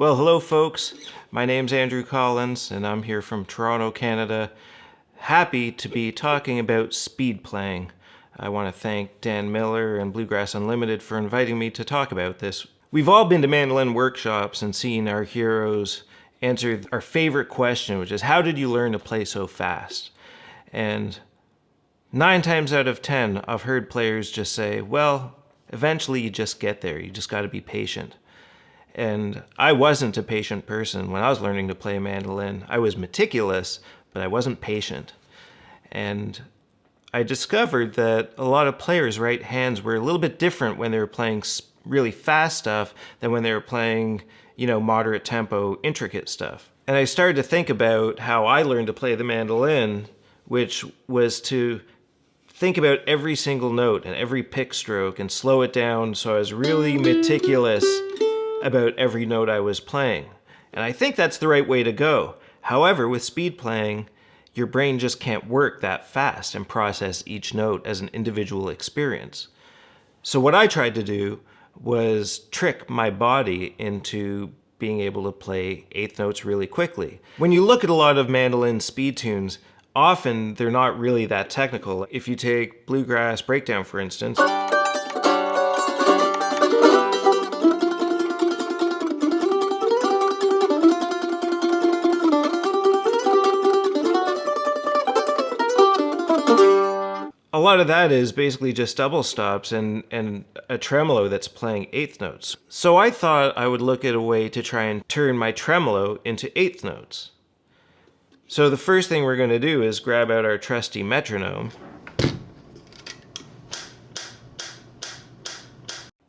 Well, hello folks. My name's Andrew Collins and I'm here from Toronto, Canada. Happy to be talking about speed playing. I want to thank Dan Miller and Bluegrass Unlimited for inviting me to talk about this. We've all been to mandolin workshops and seen our heroes answer our favorite question, which is, how did you learn to play so fast? And 9 times out of 10, I've heard players just say, well, eventually you just get there. You just got to be patient. And I wasn't a patient person when I was learning to play mandolin. I was meticulous, but I wasn't patient. And I discovered that a lot of players' right hands were a little bit different when they were playing really fast stuff than when they were playing, moderate tempo, intricate stuff. And I started to think about how I learned to play the mandolin, which was to think about every single note and every pick stroke and slow it down so I was really meticulous about every note I was playing. And I think that's the right way to go. However, with speed playing, your brain just can't work that fast and process each note as an individual experience. So what I tried to do was trick my body into being able to play eighth notes really quickly. When you look at a lot of mandolin speed tunes, often they're not really that technical. If you take Bluegrass Breakdown, for instance, a lot of that is basically just double stops and a tremolo that's playing eighth notes. So I thought I would look at a way to try and turn my tremolo into eighth notes. So the first thing we're going to do is grab out our trusty metronome.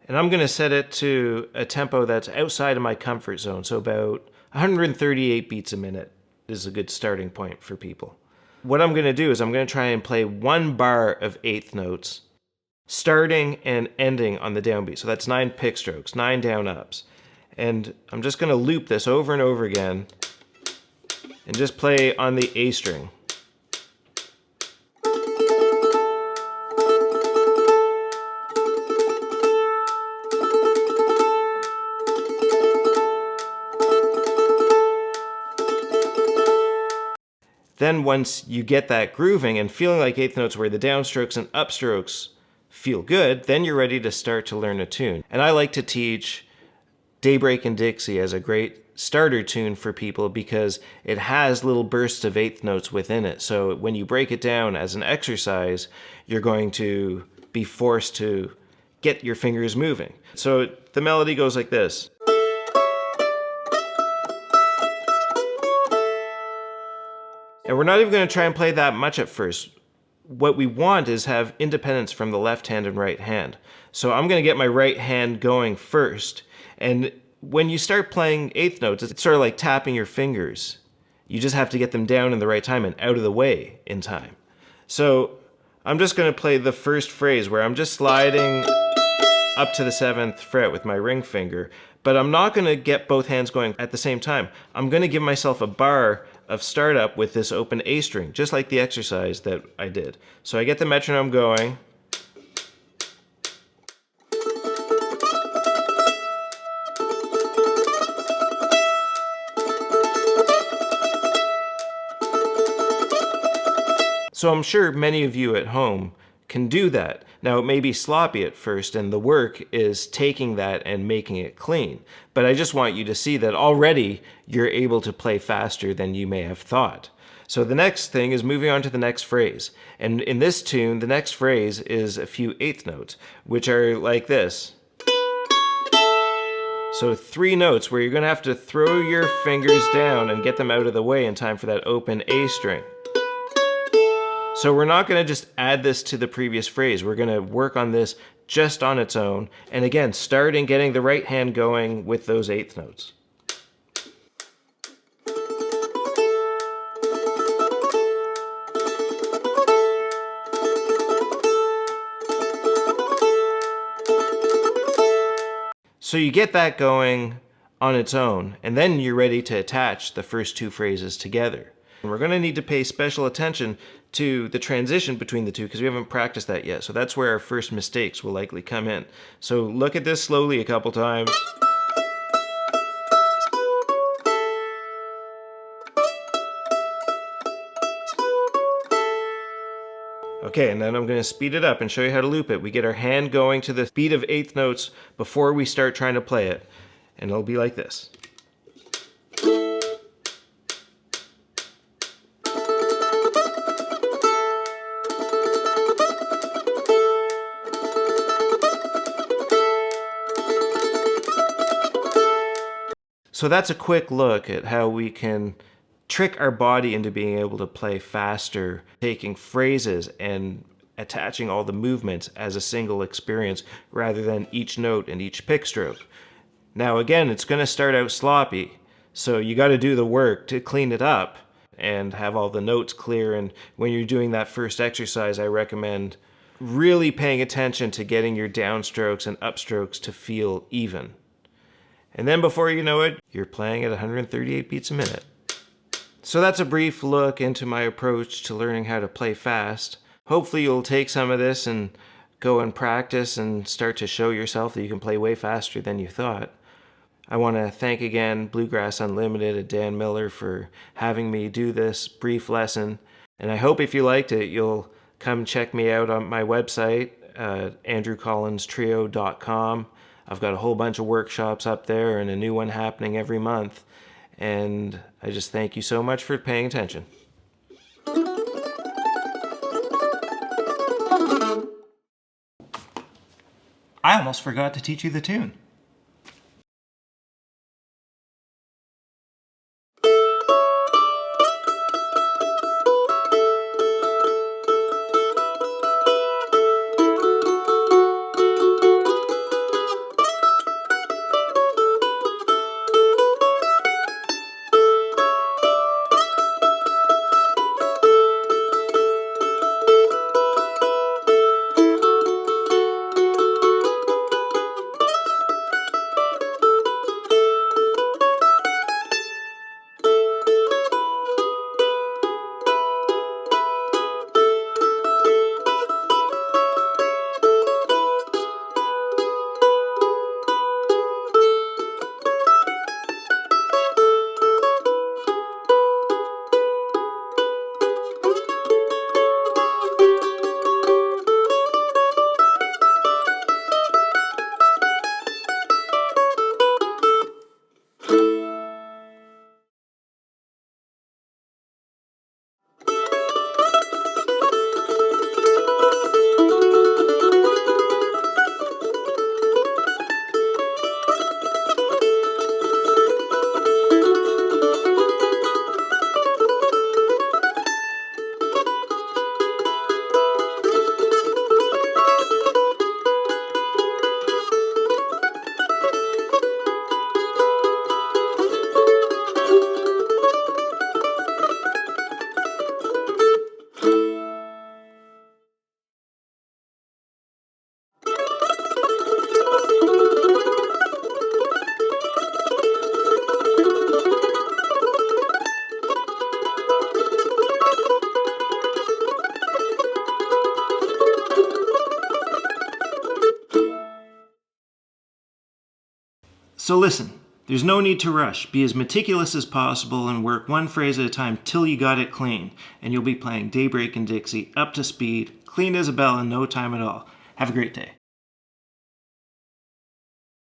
And I'm going to set it to a tempo that's outside of my comfort zone. So about 138 beats a minute is a good starting point for people. What I'm going to do is I'm going to try and play 1 bar of eighth notes, starting and ending on the downbeat. So that's 9 pick strokes, 9 down ups. And I'm just going to loop this over and over again and just play on the A string. Then once you get that grooving and feeling like eighth notes where the downstrokes and upstrokes feel good, then you're ready to start to learn a tune. And I like to teach Daybreak and Dixie as a great starter tune for people because it has little bursts of eighth notes within it. So when you break it down as an exercise, you're going to be forced to get your fingers moving. So the melody goes like this. And we're not even going to try and play that much at first. What we want is have independence from the left hand and right hand. So I'm going to get my right hand going first. And when you start playing eighth notes, it's sort of like tapping your fingers. You just have to get them down in the right time and out of the way in time. So I'm just going to play the first phrase where I'm just sliding up to the 7th fret with my ring finger. But I'm not going to get both hands going at the same time. I'm going to give myself a bar of startup with this open A string, just like the exercise that I did. So I get the metronome going. So I'm sure many of you at home can do that. Now it may be sloppy at first and the work is taking that and making it clean, but I just want you to see that already you're able to play faster than you may have thought. So the next thing is moving on to the next phrase. And in this tune, the next phrase is a few eighth notes, which are like this. So 3 notes where you're going to have to throw your fingers down and get them out of the way in time for that open A string. So we're not going to just add this to the previous phrase. We're going to work on this just on its own. And again, starting getting the right hand going with those eighth notes. So you get that going on its own, and then you're ready to attach the first 2 phrases together. We're going to need to pay special attention to the transition between the two because we haven't practiced that yet. So that's where our first mistakes will likely come in. So look at this slowly a couple times. Okay, and then I'm going to speed it up and show you how to loop it. We get our hand going to the beat of eighth notes before we start trying to play it. And it'll be like this. So that's a quick look at how we can trick our body into being able to play faster, taking phrases and attaching all the movements as a single experience rather than each note and each pick stroke. Now again, it's going to start out sloppy, so you got to do the work to clean it up and have all the notes clear. And when you're doing that first exercise, I recommend really paying attention to getting your downstrokes and upstrokes to feel even. And then before you know it, you're playing at 138 beats a minute. So that's a brief look into my approach to learning how to play fast. Hopefully you'll take some of this and go and practice and start to show yourself that you can play way faster than you thought. I want to thank again Bluegrass Unlimited and Dan Miller for having me do this brief lesson. And I hope if you liked it, you'll come check me out on my website, andrewcollinstrio.com. I've got a whole bunch of workshops up there and a new one happening every month. And I just thank you so much for paying attention. I almost forgot to teach you the tune. So listen, there's no need to rush. Be as meticulous as possible and work one phrase at a time till you got it clean. And you'll be playing Daybreak and Dixie up to speed, clean as a bell in no time at all. Have a great day.